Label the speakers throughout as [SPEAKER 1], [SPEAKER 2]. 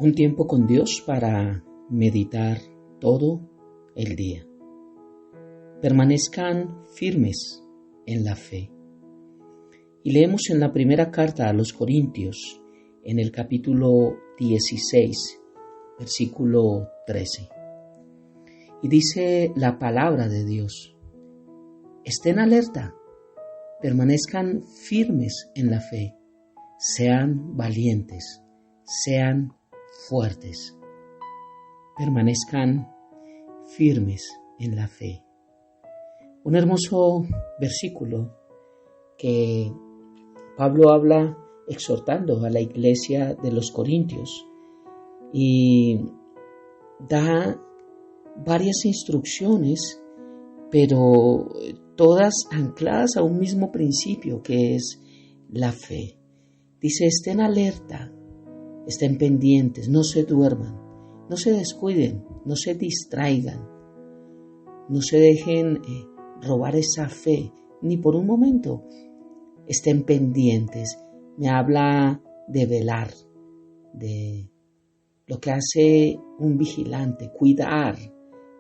[SPEAKER 1] Un tiempo con Dios para meditar todo el día. Permanezcan firmes en la fe. Y leemos en la primera carta a los Corintios, en el capítulo 16, versículo 13. Y dice la palabra de Dios: estén alerta, permanezcan firmes en la fe, sean valientes, sean fuertes, permanezcan firmes en la fe. Un hermoso versículo que Pablo habla exhortando a la iglesia de los Corintios y da varias instrucciones, pero todas ancladas a un mismo principio que es la fe. Dice: estén alerta, estén pendientes, no se duerman, no se descuiden, no se distraigan, no se dejen robar esa fe, ni por un momento. Estén pendientes. Me habla de velar, de lo que hace un vigilante, cuidar.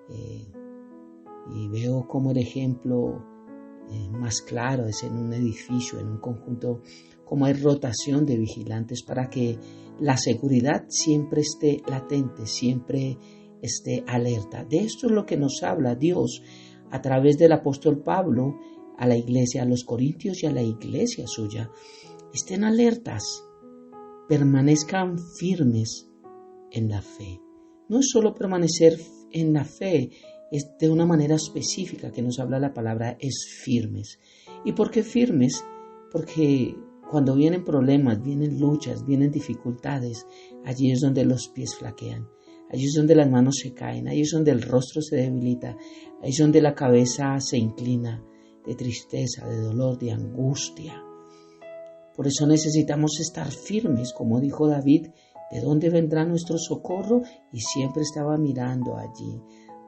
[SPEAKER 1] Y veo como el ejemplo más claro es en un edificio, en un conjunto, como hay rotación de vigilantes para que la seguridad siempre esté latente, siempre esté alerta. De esto es lo que nos habla Dios a través del apóstol Pablo a la iglesia, a los Corintios y a la iglesia suya. Estén alertas, permanezcan firmes en la fe. No es solo permanecer en la fe, es de una manera específica que nos habla la palabra, es firmes. ¿Y por qué firmes? Porque cuando vienen problemas, vienen luchas, vienen dificultades, allí es donde los pies flaquean, allí es donde las manos se caen, allí es donde el rostro se debilita, allí es donde la cabeza se inclina de tristeza, de dolor, de angustia. Por eso necesitamos estar firmes, como dijo David: ¿de dónde vendrá nuestro socorro? Y siempre estaba mirando allí,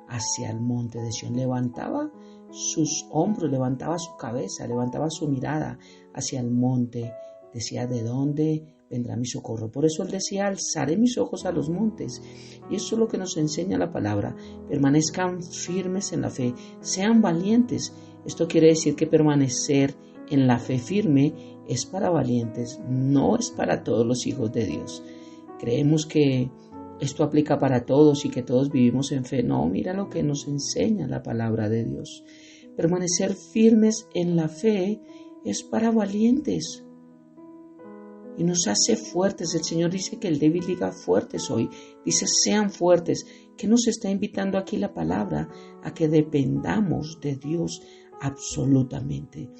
[SPEAKER 1] hacia el monte de Sión. Levantaba sus hombros, levantaba su cabeza, levantaba su mirada hacia el monte. Decía: ¿de dónde vendrá mi socorro? Por eso él decía: alzaré mis ojos a los montes. Y eso es lo que nos enseña la palabra. Permanezcan firmes en la fe, sean valientes. Esto quiere decir que permanecer en la fe firme es para valientes, no es para todos los hijos de Dios. Creemos que esto aplica para todos y que todos vivimos en fe. No, mira lo que nos enseña la palabra de Dios. Permanecer firmes en la fe es para valientes y nos hace fuertes. El Señor dice que el débil diga fuerte soy. Dice: sean fuertes. ¿Qué nos está invitando aquí la palabra? A que dependamos de Dios absolutamente.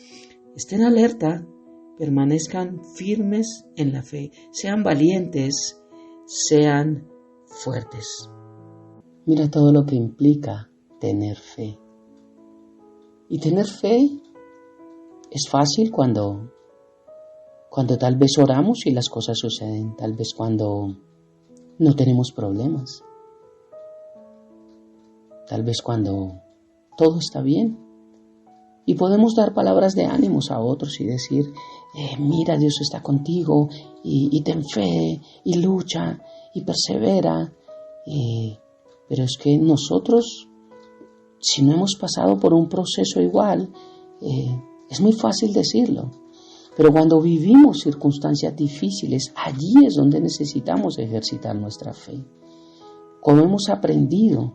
[SPEAKER 1] Estén alerta, permanezcan firmes en la fe, sean valientes, sean fuertes. Mira todo lo que implica tener fe. Y tener fe es fácil cuando tal vez oramos y las cosas suceden, tal vez cuando no tenemos problemas, tal vez cuando todo está bien. Y podemos dar palabras de ánimos a otros y decir: mira, Dios está contigo, y ten fe, y lucha, y persevera. Pero es que nosotros, si no hemos pasado por un proceso igual, es muy fácil decirlo. Pero cuando vivimos circunstancias difíciles, allí es donde necesitamos ejercitar nuestra fe. Como hemos aprendido,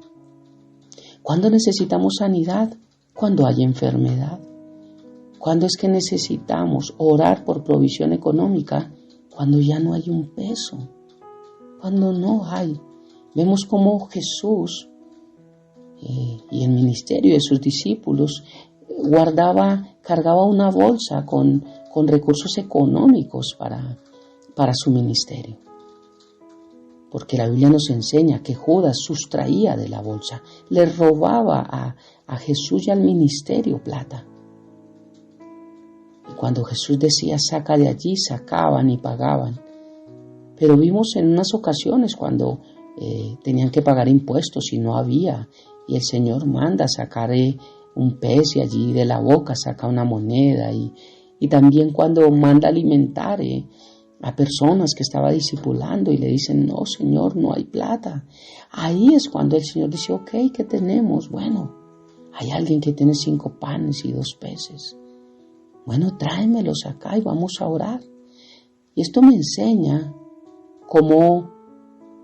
[SPEAKER 1] ¿cuándo necesitamos sanidad? Cuando hay enfermedad. ¿Cuándo es que necesitamos orar por provisión económica? Cuando ya no hay un peso, cuando no hay. Vemos cómo Jesús y el ministerio de sus discípulos cargaba una bolsa con recursos económicos para su ministerio. Porque la Biblia nos enseña que Judas sustraía de la bolsa, le robaba a Jesús y al ministerio plata. Y cuando Jesús decía: saca de allí, sacaban y pagaban. Pero vimos en unas ocasiones cuando tenían que pagar impuestos y no había, y el Señor manda sacar un pez y allí de la boca saca una moneda, y también cuando manda alimentar a personas que estaba discipulando y le dicen, no, Señor, no hay plata. Ahí es cuando el Señor dice, ok, ¿qué tenemos? Bueno, hay alguien que tiene 5 panes y 2 peces. Bueno, tráemelos acá y vamos a orar. Y esto me enseña cómo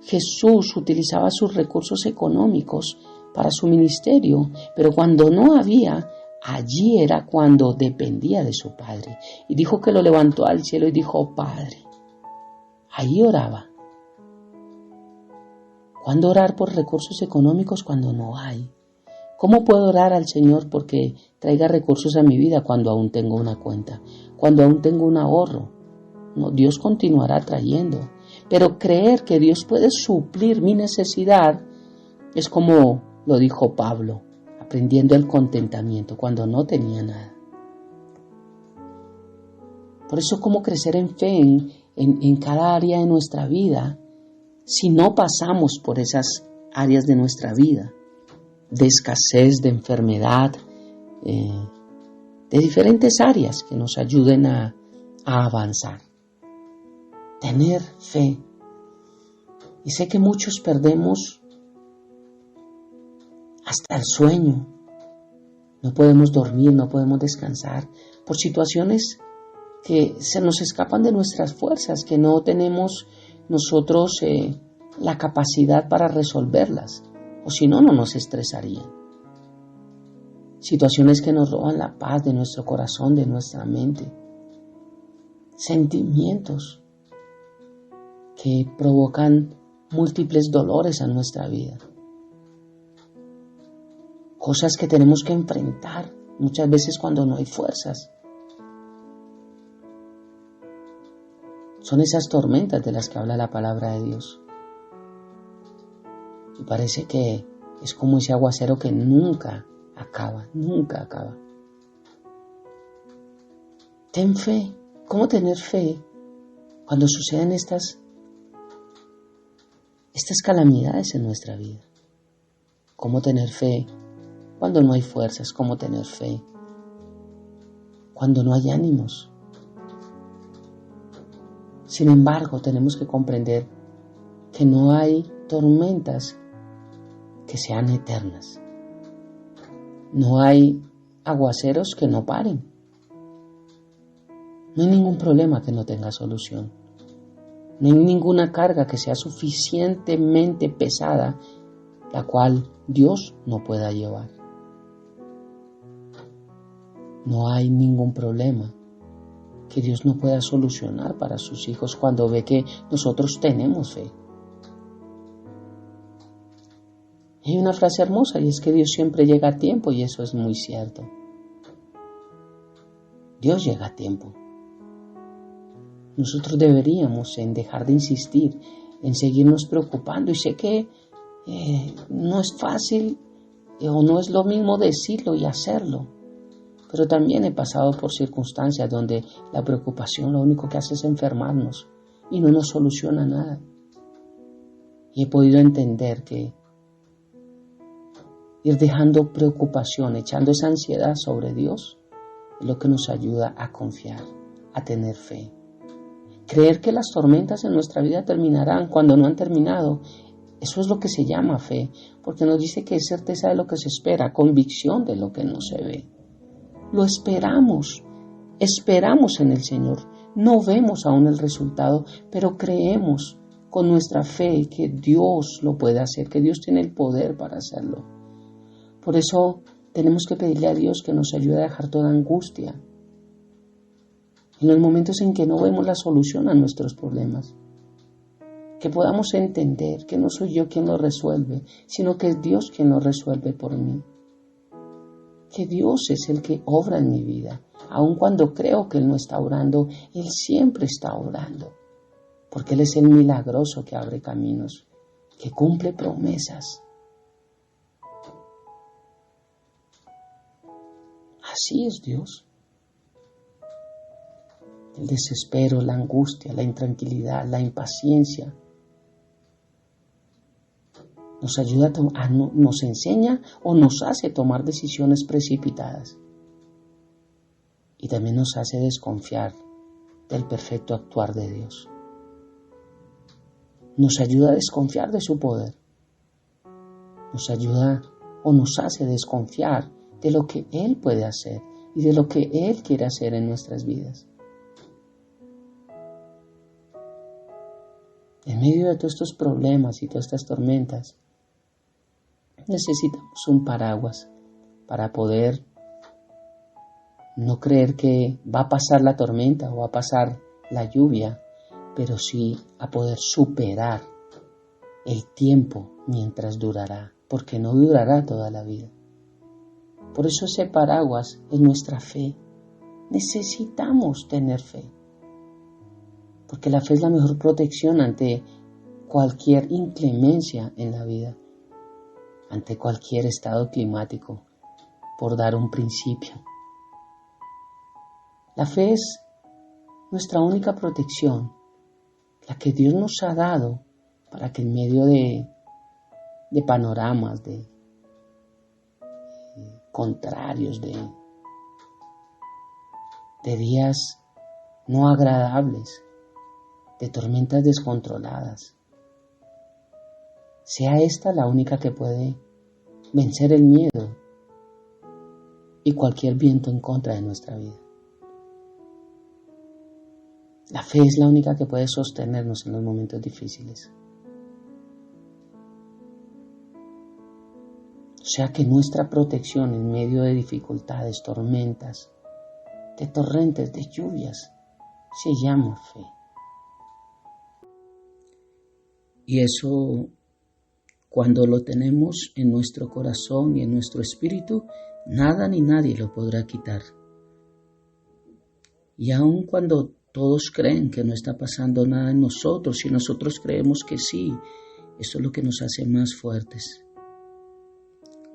[SPEAKER 1] Jesús utilizaba sus recursos económicos para su ministerio, pero cuando no había, allí era cuando dependía de su Padre. Y dijo que lo levantó al cielo y dijo, Padre. Ahí oraba. ¿Cuándo orar por recursos económicos cuando no hay? ¿Cómo puedo orar al Señor porque traiga recursos a mi vida cuando aún tengo una cuenta? Cuando aún tengo un ahorro. No, Dios continuará trayendo. Pero creer que Dios puede suplir mi necesidad es como lo dijo Pablo, aprendiendo el contentamiento cuando no tenía nada. Por eso, ¿cómo crecer en fe en cada área de nuestra vida si no pasamos por esas áreas de nuestra vida? De escasez, de enfermedad, de diferentes áreas que nos ayuden a avanzar. Tener fe. Y sé que muchos perdemos hasta el sueño. No podemos dormir, no podemos descansar por situaciones que se nos escapan de nuestras fuerzas, que no tenemos nosotros la capacidad para resolverlas, o si no, no nos estresarían. Situaciones que nos roban la paz de nuestro corazón, de nuestra mente. Sentimientos que provocan múltiples dolores a nuestra vida. Cosas que tenemos que enfrentar muchas veces cuando no hay fuerzas. Son esas tormentas de las que habla la palabra de Dios. Y parece que es como ese aguacero que nunca acaba, nunca acaba. Ten fe. ¿Cómo tener fe cuando suceden estas calamidades en nuestra vida? ¿Cómo tener fe cuando no hay fuerzas? ¿Cómo tener fe cuando no hay ánimos? Sin embargo, tenemos que comprender que no hay tormentas que sean eternas. No hay aguaceros que no paren. No hay ningún problema que no tenga solución. No hay ninguna carga que sea suficientemente pesada, la cual Dios no pueda llevar. No hay ningún problema que Dios no pueda solucionar para sus hijos cuando ve que nosotros tenemos fe. Hay una frase hermosa y es que Dios siempre llega a tiempo, y eso es muy cierto. Dios llega a tiempo. Nosotros deberíamos en dejar de insistir, en seguirnos preocupando, y sé que no es fácil o no es lo mismo decirlo y hacerlo, pero también he pasado por circunstancias donde la preocupación lo único que hace es enfermarnos y no nos soluciona nada. Y he podido entender que ir dejando preocupación, echando esa ansiedad sobre Dios, es lo que nos ayuda a confiar, a tener fe. Creer que las tormentas en nuestra vida terminarán cuando no han terminado, eso es lo que se llama fe, porque nos dice que es certeza de lo que se espera, convicción de lo que no se ve. Lo esperamos en el Señor. No vemos aún el resultado, pero creemos con nuestra fe que Dios lo puede hacer, que Dios tiene el poder para hacerlo. Por eso tenemos que pedirle a Dios que nos ayude a dejar toda angustia en los momentos en que no vemos la solución a nuestros problemas. Que podamos entender que no soy yo quien lo resuelve, sino que es Dios quien lo resuelve por mí. Que Dios es el que obra en mi vida. Aun cuando creo que Él no está obrando, Él siempre está obrando. Porque Él es el milagroso que abre caminos, que cumple promesas. Así es Dios. El desespero, la angustia, la intranquilidad, la impaciencia nos ayuda nos enseña o nos hace tomar decisiones precipitadas. Y también nos hace desconfiar del perfecto actuar de Dios. Nos ayuda a desconfiar de su poder. Nos ayuda o nos hace desconfiar de lo que Él puede hacer y de lo que Él quiere hacer en nuestras vidas. En medio de todos estos problemas y todas estas tormentas, necesitamos un paraguas para poder no creer que va a pasar la tormenta o va a pasar la lluvia, pero sí a poder superar el tiempo mientras durará, porque no durará toda la vida. Por eso ese paraguas es nuestra fe. Necesitamos tener fe, porque la fe es la mejor protección ante cualquier inclemencia en la vida, ante cualquier estado climático, por dar un principio. La fe es nuestra única protección, la que Dios nos ha dado para que en medio de panoramas, de contrarios, de días no agradables, de tormentas descontroladas, sea esta la única que puede vencer el miedo y cualquier viento en contra de nuestra vida. La fe es la única que puede sostenernos en los momentos difíciles. O sea que nuestra protección en medio de dificultades, tormentas, de torrentes, de lluvias, se llama fe. Y eso, cuando lo tenemos en nuestro corazón y en nuestro espíritu, nada ni nadie lo podrá quitar. Y aun cuando todos creen que no está pasando nada en nosotros y nosotros creemos que sí, eso es lo que nos hace más fuertes.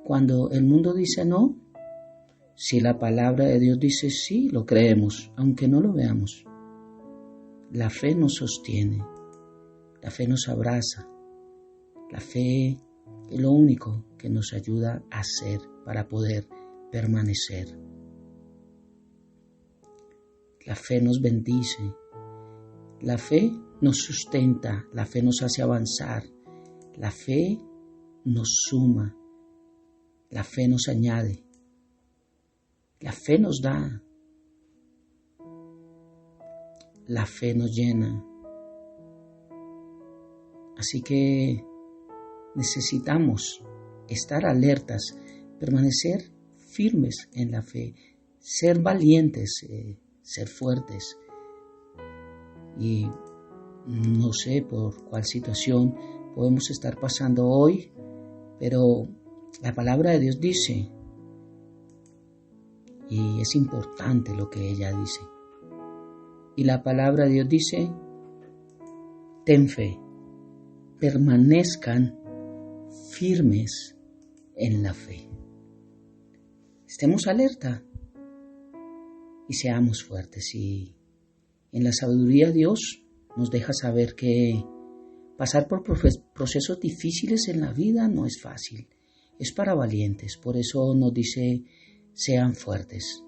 [SPEAKER 1] Cuando el mundo dice no, si la palabra de Dios dice sí, lo creemos, aunque no lo veamos. La fe nos sostiene, la fe nos abraza, la fe es lo único que nos ayuda a hacer para poder permanecer. La fe nos bendice, la fe nos sustenta, la fe nos hace avanzar, la fe nos suma, la fe nos añade, la fe nos da, la fe nos llena. Así que necesitamos estar alertas, permanecer firmes en la fe, ser valientes, ser fuertes. Y no sé por cuál situación podemos estar pasando hoy, pero la palabra de Dios dice, y es importante lo que ella dice, y la palabra de Dios dice, ten fe, permanezcan firmes en la fe. Estemos alerta y seamos fuertes. Y en la sabiduría Dios nos deja saber que pasar por procesos difíciles en la vida no es fácil, es para valientes. Por eso nos dice, sean fuertes.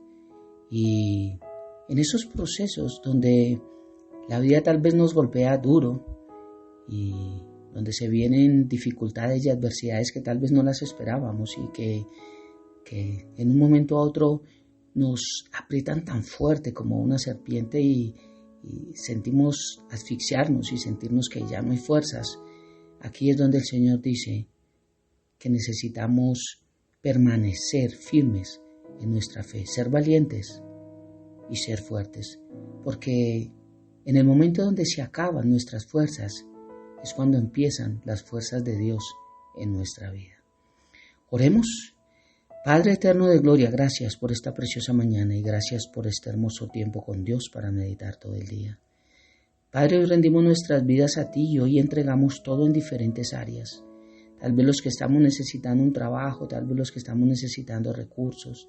[SPEAKER 1] Y en esos procesos donde la vida tal vez nos golpea duro y donde se vienen dificultades y adversidades que tal vez no las esperábamos y que en un momento a otro nos aprietan tan fuerte como una serpiente y sentimos asfixiarnos y sentirnos que ya no hay fuerzas. Aquí es donde el Señor dice que necesitamos permanecer firmes en nuestra fe, ser valientes y ser fuertes, porque en el momento donde se acaban nuestras fuerzas es cuando empiezan las fuerzas de Dios en nuestra vida. Oremos. Padre eterno de gloria, gracias por esta preciosa mañana y gracias por este hermoso tiempo con Dios para meditar todo el día. Padre, hoy rendimos nuestras vidas a ti y hoy entregamos todo en diferentes áreas. Tal vez los que estamos necesitando un trabajo, tal vez los que estamos necesitando recursos,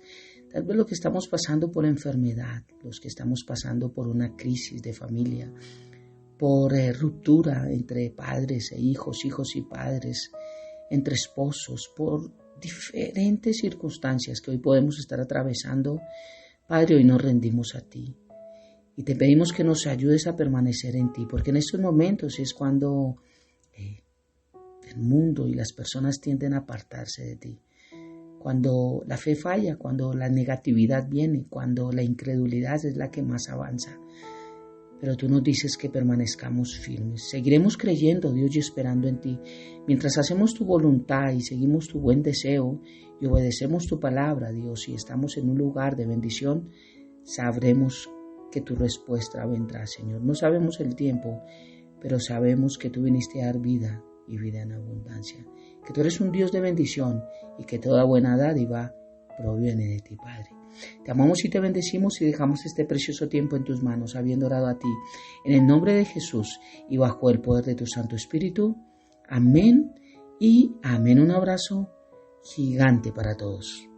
[SPEAKER 1] tal vez los que estamos pasando por enfermedad, los que estamos pasando por una crisis de familia, por ruptura entre padres e hijos, hijos y padres, entre esposos, por diferentes circunstancias que hoy podemos estar atravesando. Padre, hoy nos rendimos a ti Y te pedimos que nos ayudes a permanecer en ti, porque en estos momentos es cuando el mundo y las personas tienden a apartarse de ti. Cuando la fe falla, cuando la negatividad viene, cuando la incredulidad es la que más avanza. Pero tú nos dices que permanezcamos firmes. Seguiremos creyendo, Dios, y esperando en ti. Mientras hacemos tu voluntad y seguimos tu buen deseo y obedecemos tu palabra, Dios, y estamos en un lugar de bendición, sabremos que tu respuesta vendrá, Señor. No sabemos el tiempo, pero sabemos que tú viniste a dar vida y vida en abundancia. Que tú eres un Dios de bendición y que toda buena dádiva proviene de ti, Padre. Te amamos y te bendecimos y dejamos este precioso tiempo en tus manos, habiendo orado a ti. En el nombre de Jesús y bajo el poder de tu Santo Espíritu. Amén y amén. Un abrazo gigante para todos.